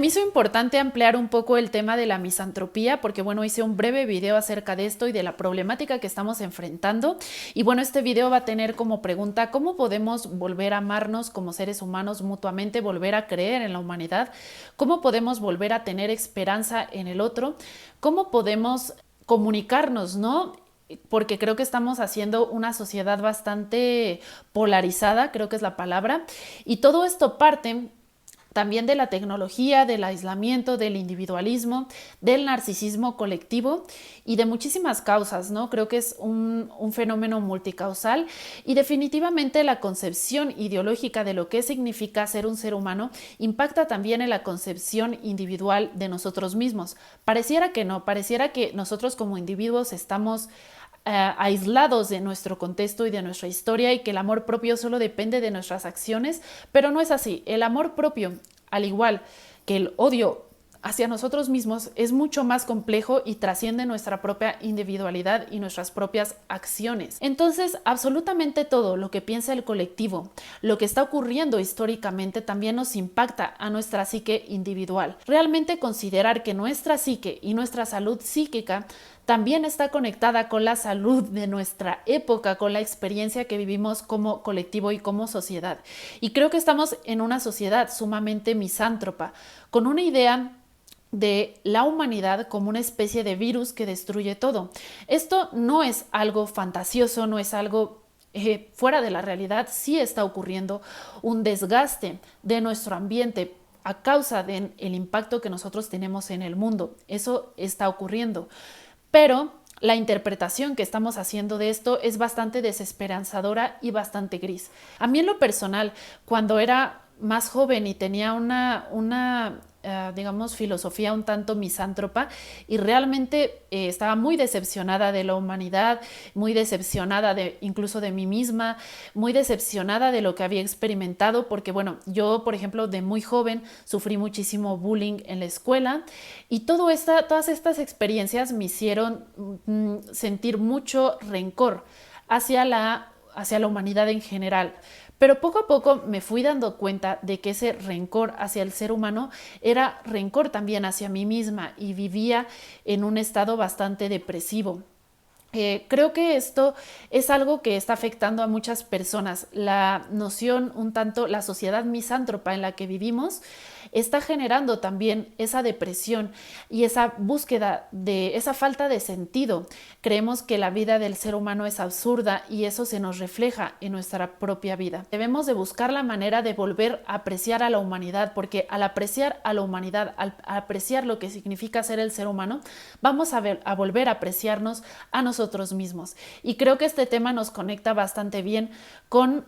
Me hizo importante ampliar un poco el tema de la misantropía porque bueno, hice un breve video acerca de esto y de la problemática que estamos enfrentando y bueno, este video va a tener como pregunta ¿cómo podemos volver a amarnos como seres humanos mutuamente, volver a creer en la humanidad? ¿Cómo podemos volver a tener esperanza en el otro? ¿Cómo podemos comunicarnos, no? Porque creo que estamos haciendo una sociedad bastante polarizada, creo que es la palabra, y todo esto parte también de la tecnología, del aislamiento, del individualismo, del narcisismo colectivo y de muchísimas causas, ¿no? Creo que es un fenómeno multicausal y definitivamente la concepción ideológica de lo que significa ser un ser humano impacta también en la concepción individual de nosotros mismos. Pareciera que no, pareciera que nosotros como individuos estamos aislados de nuestro contexto y de nuestra historia y que el amor propio solo depende de nuestras acciones, pero no es así. El amor propio, al igual que el odio hacia nosotros mismos, es mucho más complejo y trasciende nuestra propia individualidad y nuestras propias acciones. Entonces, absolutamente todo lo que piensa el colectivo, lo que está ocurriendo históricamente, también nos impacta a nuestra psique individual. Realmente considerar que nuestra psique y nuestra salud psíquica también está conectada con la salud de nuestra época, con la experiencia que vivimos como colectivo y como sociedad. Y creo que estamos en una sociedad sumamente misántropa, con una idea de la humanidad como una especie de virus que destruye todo. Esto no es algo fantasioso, no es algo fuera de la realidad. Sí está ocurriendo un desgaste de nuestro ambiente a causa del impacto que nosotros tenemos en el mundo. Eso está ocurriendo. Pero la interpretación que estamos haciendo de esto es bastante desesperanzadora y bastante gris. A mí en lo personal, cuando era más joven y tenía digamos, filosofía un tanto misántropa y realmente estaba muy decepcionada de la humanidad, muy decepcionada incluso de mí misma, muy decepcionada de lo que había experimentado, porque bueno, yo por ejemplo de muy joven sufrí muchísimo bullying en la escuela y todas estas experiencias me hicieron sentir mucho rencor hacia la humanidad en general. Pero poco a poco me fui dando cuenta de que ese rencor hacia el ser humano era rencor también hacia mí misma y vivía en un estado bastante depresivo. Creo que esto es algo que está afectando a muchas personas. La noción, un tanto, la sociedad misántropa en la que vivimos está generando también esa depresión y esa búsqueda de esa falta de sentido. Creemos que la vida del ser humano es absurda y eso se nos refleja en nuestra propia vida. Debemos de buscar la manera de volver a apreciar a la humanidad, porque al apreciar a la humanidad, al apreciar lo que significa ser el ser humano, vamos a volver a apreciarnos a nosotros mismos. Y creo que este tema nos conecta bastante bien con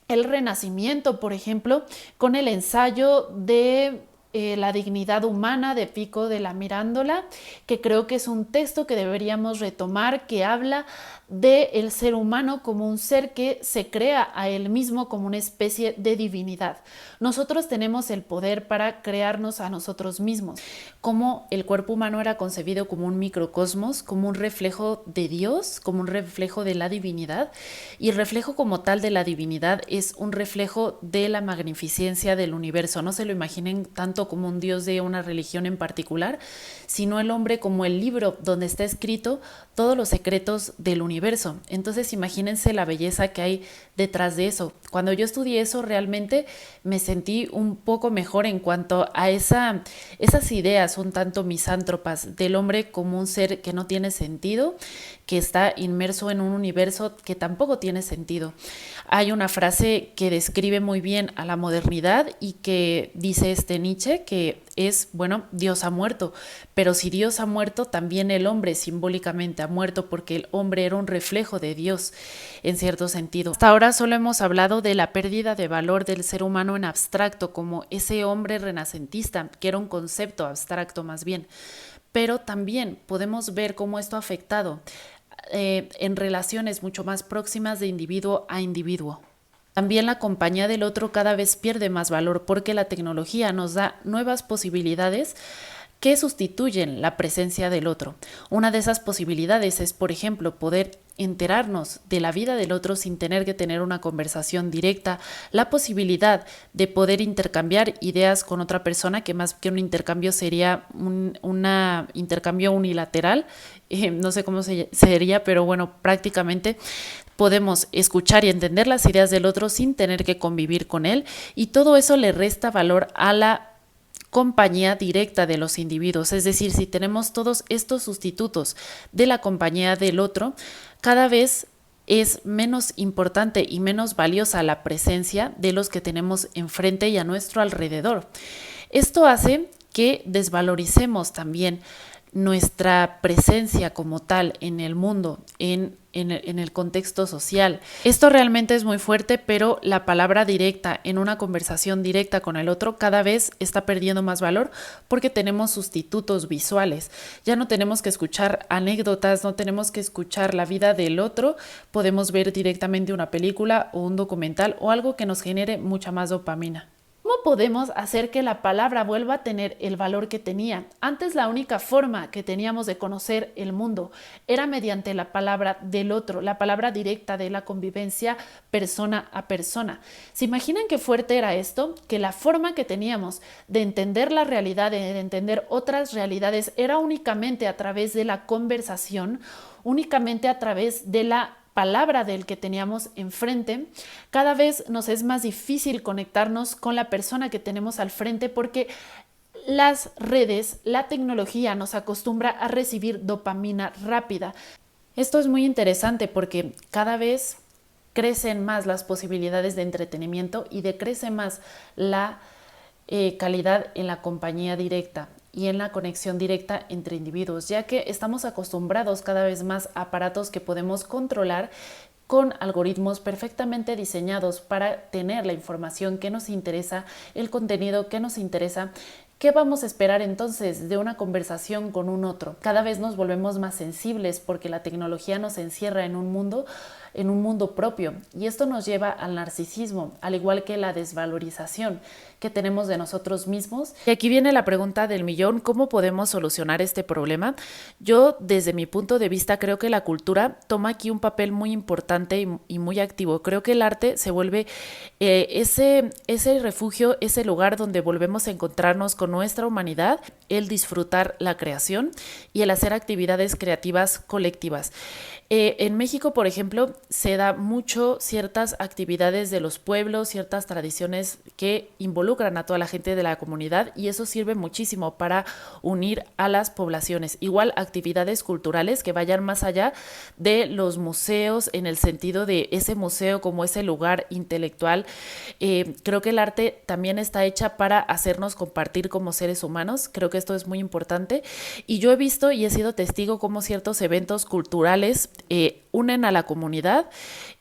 el Renacimiento, por ejemplo, con el ensayo de la dignidad humana de Pico de la Mirandola, que creo que es un texto que deberíamos retomar, que habla del ser humano como un ser que se crea a él mismo como una especie de divinidad. Nosotros tenemos el poder para crearnos a nosotros mismos. Como el cuerpo humano era concebido como un microcosmos, como un reflejo de Dios, como un reflejo de la divinidad, y reflejo como tal de la divinidad es un reflejo de la magnificencia del universo. No se lo imaginen tanto como un dios de una religión en particular, sino el hombre como el libro donde está escrito todos los secretos del universo. Entonces imagínense la belleza que hay detrás de eso. Cuando yo estudié eso realmente me sentí un poco mejor en cuanto a esas ideas un tanto misántropas del hombre como un ser que no tiene sentido, que está inmerso en un universo que tampoco tiene sentido. Hay una frase que describe muy bien a la modernidad y que dice Nietzsche, que es, bueno, Dios ha muerto, pero si Dios ha muerto, también el hombre simbólicamente ha muerto, porque el hombre era un reflejo de Dios en cierto sentido. Hasta ahora solo hemos hablado de la pérdida de valor del ser humano en abstracto, como ese hombre renacentista, que era un concepto abstracto más bien, pero también podemos ver cómo esto ha afectado en relaciones mucho más próximas de individuo a individuo. También la compañía del otro cada vez pierde más valor porque la tecnología nos da nuevas posibilidades que sustituyen la presencia del otro. Una de esas posibilidades es, por ejemplo, poder enterarnos de la vida del otro sin tener que tener una conversación directa, la posibilidad de poder intercambiar ideas con otra persona, que más que un intercambio sería un intercambio unilateral, no sé cómo sería, pero bueno, prácticamente podemos escuchar y entender las ideas del otro sin tener que convivir con él, y todo eso le resta valor a la compañía directa de los individuos. Es decir, si tenemos todos estos sustitutos de la compañía del otro, cada vez es menos importante y menos valiosa la presencia de los que tenemos enfrente y a nuestro alrededor. Esto hace que desvaloricemos también nuestra presencia como tal en el mundo, en el contexto social. Esto realmente es muy fuerte, pero la palabra directa en una conversación directa con el otro cada vez está perdiendo más valor porque tenemos sustitutos visuales. Ya no tenemos que escuchar anécdotas, no tenemos que escuchar la vida del otro, podemos ver directamente una película o un documental o algo que nos genere mucha más dopamina. ¿Cómo podemos hacer que la palabra vuelva a tener el valor que tenía? Antes la única forma que teníamos de conocer el mundo era mediante la palabra del otro, la palabra directa de la convivencia persona a persona. ¿Se imaginan qué fuerte era esto? Que la forma que teníamos de entender la realidad, de entender otras realidades, era únicamente a través de la conversación, únicamente a través de la palabra del que teníamos enfrente. Cada vez nos es más difícil conectarnos con la persona que tenemos al frente porque las redes, la tecnología nos acostumbra a recibir dopamina rápida. Esto es muy interesante porque cada vez crecen más las posibilidades de entretenimiento y decrece más la calidad en la compañía directa y en la conexión directa entre individuos, ya que estamos acostumbrados cada vez más a aparatos que podemos controlar con algoritmos perfectamente diseñados para tener la información que nos interesa, el contenido que nos interesa. ¿Qué vamos a esperar entonces de una conversación con un otro? Cada vez nos volvemos más sensibles porque la tecnología nos encierra en un mundo propio, y esto nos lleva al narcisismo, al igual que la desvalorización que tenemos de nosotros mismos. Y aquí viene la pregunta del millón: ¿cómo podemos solucionar este problema? Yo, desde mi punto de vista, creo que la cultura toma aquí un papel muy importante y muy activo. Creo que el arte se vuelve ese refugio, ese lugar donde volvemos a encontrarnos con nuestra humanidad, el disfrutar la creación y el hacer actividades creativas colectivas. En México, por ejemplo, se da mucho ciertas actividades de los pueblos, ciertas tradiciones que involucran a toda la gente de la comunidad, y eso sirve muchísimo para unir a las poblaciones. Igual actividades culturales que vayan más allá de los museos, en el sentido de ese museo como ese lugar intelectual. Creo que el arte también está hecha para hacernos compartir como seres humanos. Creo que esto es muy importante, y yo he visto y he sido testigo cómo ciertos eventos culturales unen a la comunidad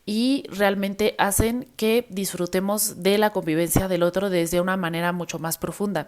y realmente hacen que disfrutemos de la convivencia del otro desde una manera mucho más profunda.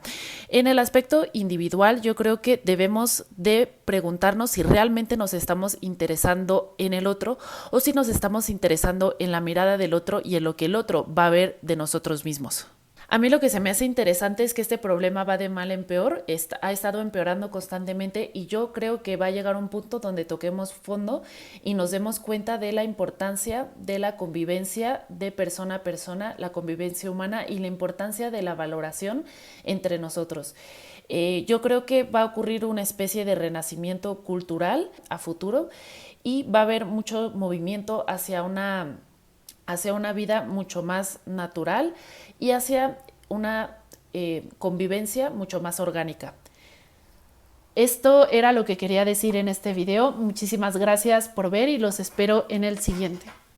En el aspecto individual, yo creo que debemos de preguntarnos si realmente nos estamos interesando en el otro o si nos estamos interesando en la mirada del otro y en lo que el otro va a ver de nosotros mismos. A mí lo que se me hace interesante es que este problema va de mal en peor, ha estado empeorando constantemente, y yo creo que va a llegar un punto donde toquemos fondo y nos demos cuenta de la importancia de la convivencia de persona a persona, la convivencia humana, y la importancia de la valoración entre nosotros. Yo creo que va a ocurrir una especie de renacimiento cultural a futuro, y va a haber mucho movimiento hacia una vida mucho más natural y hacia una convivencia mucho más orgánica. Esto era lo que quería decir en este video. Muchísimas gracias por ver y los espero en el siguiente.